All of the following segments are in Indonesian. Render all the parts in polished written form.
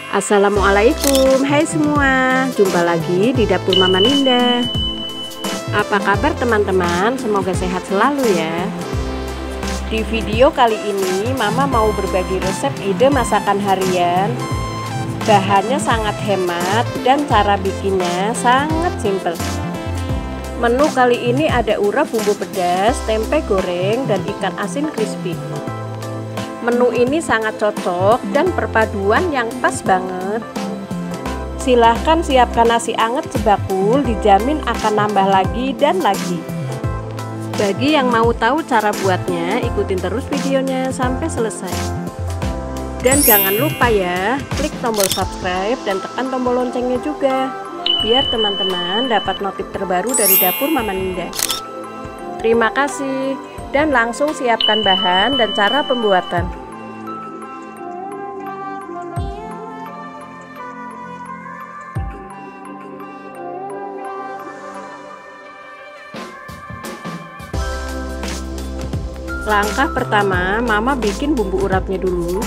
Assalamualaikum, hai semua. Jumpa lagi di dapur Mama Ninda. Apa kabar teman-teman? Semoga sehat selalu ya. Di video kali ini Mama mau berbagi resep ide masakan harian. Bahannya sangat hemat dan cara bikinnya sangat simpel. Menu kali ini ada urap bumbu pedas, tempe goreng, dan ikan asin crispy. Menu ini sangat cocok dan perpaduan yang pas banget. Silahkan siapkan nasi anget sebakul, dijamin akan nambah lagi dan lagi. Bagi yang mau tahu cara buatnya, ikutin terus videonya sampai selesai. Dan jangan lupa ya, klik tombol subscribe dan tekan tombol loncengnya juga, biar teman-teman dapat notif terbaru dari dapur Mama Ninda. Terima kasih. Dan langsung siapkan bahan dan cara pembuatan. Langkah pertama, Mama bikin bumbu urapnya dulu.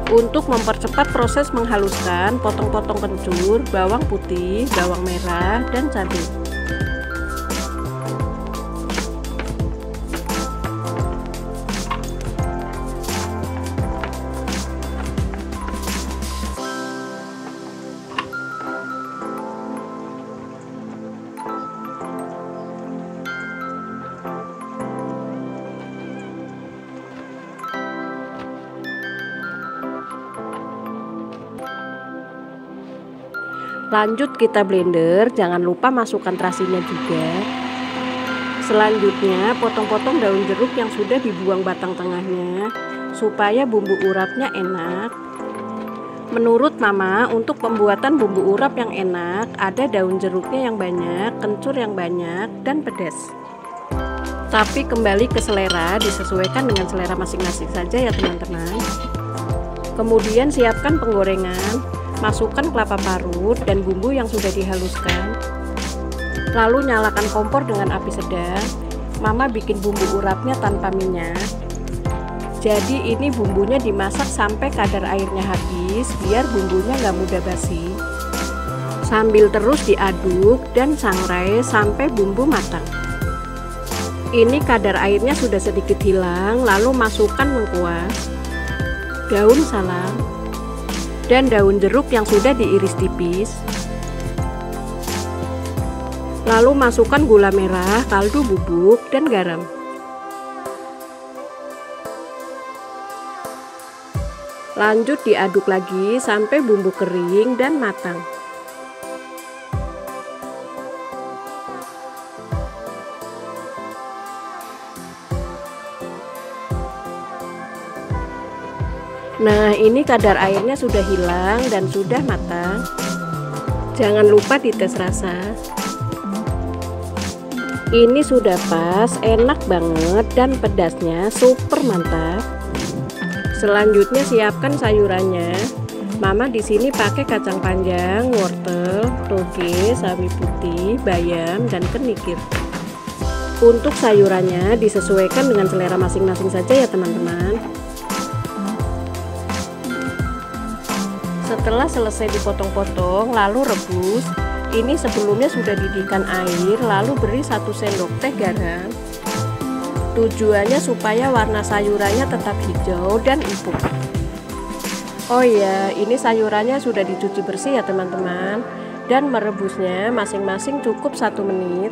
Untuk mempercepat proses menghaluskan, potong-potong kencur, bawang putih, bawang merah, dan cabai. Lanjut kita blender, jangan lupa masukkan terasinya juga. Selanjutnya potong-potong daun jeruk yang sudah dibuang batang tengahnya, supaya bumbu urapnya enak. Menurut Mama, untuk pembuatan bumbu urap yang enak, ada daun jeruknya yang banyak, kencur yang banyak, dan pedas. Tapi kembali ke selera, disesuaikan dengan selera masing-masing saja ya teman-teman. Kemudian siapkan penggorengan. Masukkan kelapa parut dan bumbu yang sudah dihaluskan. Lalu nyalakan kompor dengan api sedang. Mama bikin bumbu urapnya tanpa minyak. Jadi ini bumbunya dimasak sampai kadar airnya habis, biar bumbunya nggak mudah basi. Sambil terus diaduk dan sangrai sampai bumbu matang. Ini kadar airnya sudah sedikit hilang, lalu masukkan lengkuas, daun salam, dan daun jeruk yang sudah diiris tipis. Lalu masukkan gula merah, kaldu bubuk, dan garam. Lanjut diaduk lagi sampai bumbu kering dan matang. Nah, ini kadar airnya sudah hilang dan sudah matang. Jangan lupa dites rasa. Ini sudah pas, enak banget dan pedasnya super mantap. Selanjutnya siapkan sayurannya. Mama di sini pakai kacang panjang, wortel, toge, sawi putih, bayam, dan kenikir. Untuk sayurannya disesuaikan dengan selera masing-masing saja ya teman-teman. Setelah selesai dipotong-potong, lalu rebus. Ini sebelumnya sudah didihkan air, lalu beri 1 sendok teh garam. Tujuannya supaya warna sayurannya tetap hijau dan empuk. Oh iya, ini sayurannya sudah dicuci bersih ya teman-teman. Dan merebusnya masing-masing cukup 1 menit.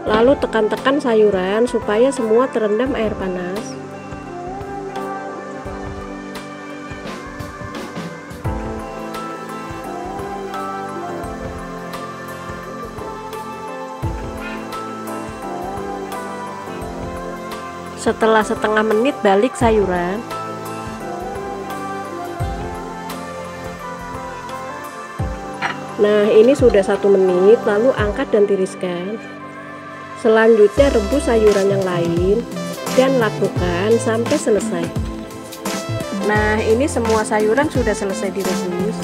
Lalu tekan-tekan sayuran supaya semua terendam air panas. Setelah setengah menit balik sayuran. Nah, ini sudah 1 menit, lalu angkat dan tiriskan. Selanjutnya rebus sayuran yang lain dan lakukan sampai selesai. Nah, ini semua sayuran sudah selesai direbus.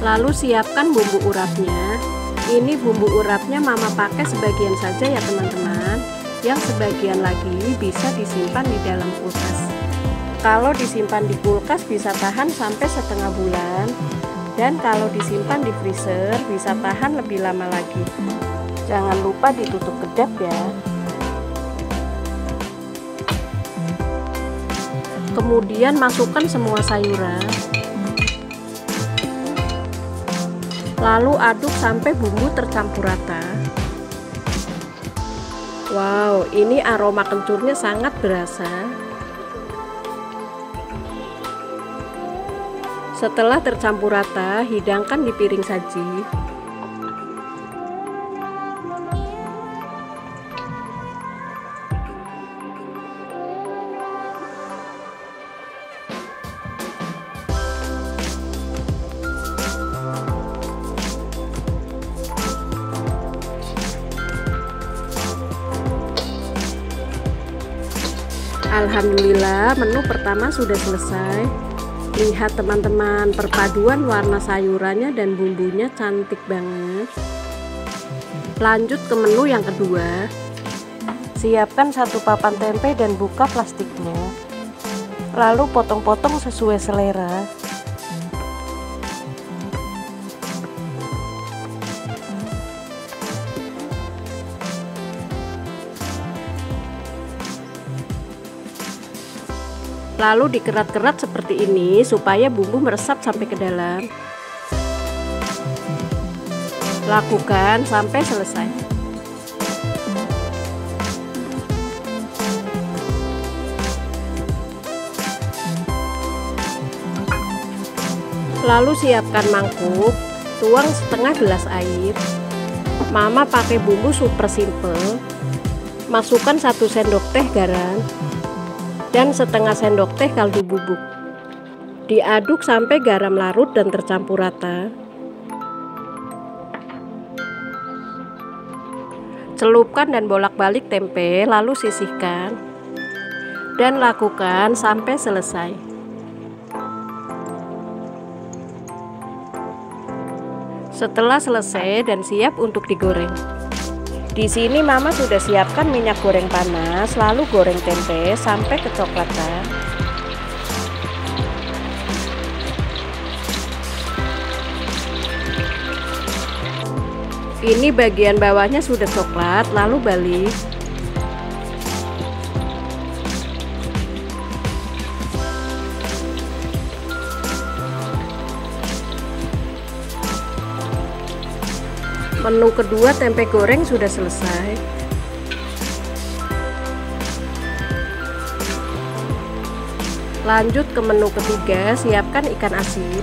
Lalu siapkan bumbu urapnya. Ini bumbu urapnya Mama pakai sebagian saja ya teman-teman. Yang sebagian lagi bisa disimpan di dalam kulkas. Kalau disimpan di kulkas bisa tahan sampai setengah bulan, dan kalau disimpan di freezer bisa tahan lebih lama lagi. Jangan lupa ditutup kedap ya. Kemudian masukkan semua sayuran, lalu aduk sampai bumbu tercampur rata. Wow, ini aroma kencurnya sangat berasa. Setelah tercampur rata, hidangkan di piring saji. Alhamdulillah, menu pertama sudah selesai. Lihat teman-teman, perpaduan warna sayurannya dan bumbunya cantik banget. Lanjut ke menu yang kedua. Siapkan satu papan tempe dan buka plastiknya. Lalu potong-potong sesuai selera. Lalu dikerat-kerat seperti ini supaya bumbu meresap sampai ke dalam. Lakukan sampai selesai. Lalu siapkan mangkuk, tuang setengah gelas air. Mama pakai bumbu super simple. Masukkan 1 sendok teh garam dan setengah sendok teh kaldu bubuk. Diaduk sampai garam larut dan tercampur rata. Celupkan dan bolak-balik tempe, lalu sisihkan. Dan lakukan sampai selesai. Setelah selesai dan siap untuk digoreng. Di sini Mama sudah siapkan minyak goreng panas, lalu goreng tempe sampai kecoklatan. Ini bagian bawahnya sudah coklat, lalu balik. Menu kedua tempe goreng sudah selesai. Lanjut ke menu ketiga, siapkan ikan asin.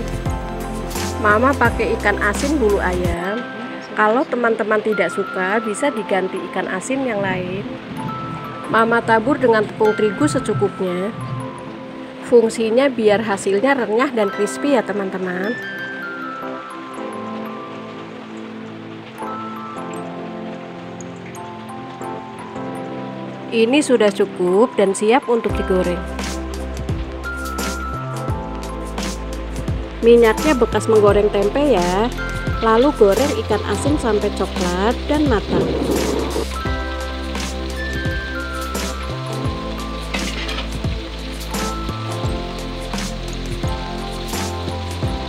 Mama pakai ikan asin bulu ayam. Kalau teman-teman tidak suka, bisa diganti ikan asin yang lain. Mama tabur dengan tepung terigu secukupnya. Fungsinya biar hasilnya renyah dan crispy ya teman-teman. Ini sudah cukup dan siap untuk digoreng. Minyaknya bekas menggoreng tempe ya. Lalu goreng ikan asin sampai coklat dan matang.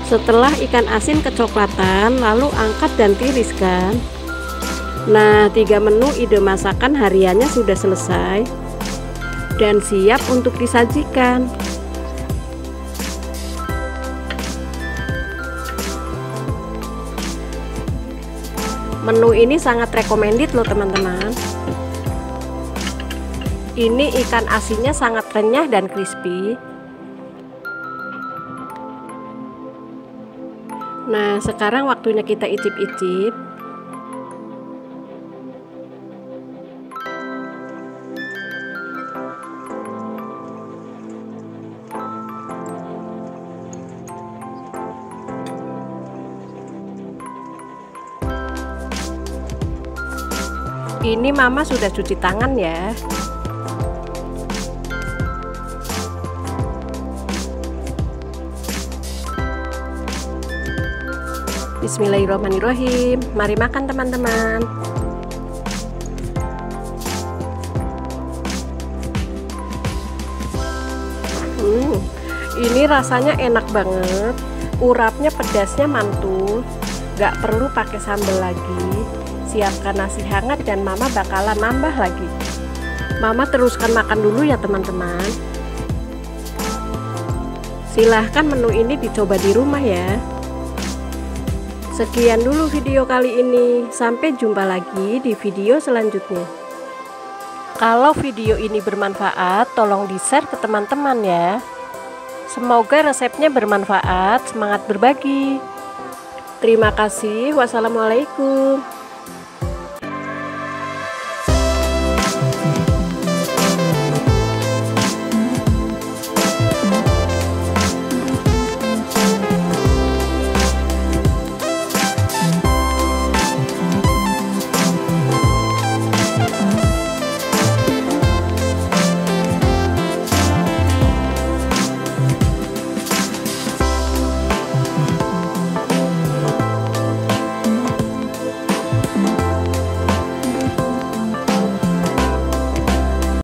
Setelah ikan asin kecoklatan, lalu angkat dan tiriskan. Nah, 3 menu ide masakan hariannya sudah selesai dan siap untuk disajikan. Menu ini sangat recommended loh teman-teman. Ini ikan asinnya sangat renyah dan crispy. Nah, sekarang waktunya kita icip-icip. Ini Mama sudah cuci tangan ya. Bismillahirrahmanirrahim. Mari makan teman-teman. Ini rasanya enak banget, urapnya pedasnya mantul, gak perlu pakai sambal lagi. Siapkan nasi hangat dan mama bakalan nambah lagi. Mama teruskan makan dulu ya teman-teman. Silahkan menu ini dicoba di rumah ya. Sekian dulu video kali ini, sampai jumpa lagi di video selanjutnya. Kalau video ini bermanfaat, tolong di-share ke teman-teman ya. Semoga resepnya bermanfaat, semangat berbagi. Terima kasih, wassalamualaikum.